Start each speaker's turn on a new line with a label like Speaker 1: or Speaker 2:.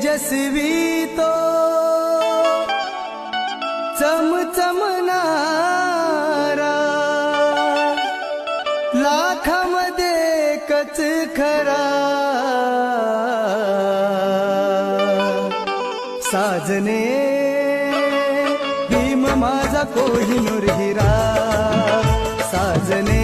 Speaker 1: तेजस्वी तो चमचमणारा लाखामध्ये एकच खरा साजने भीम माझा कोहिनूर हिरा साजने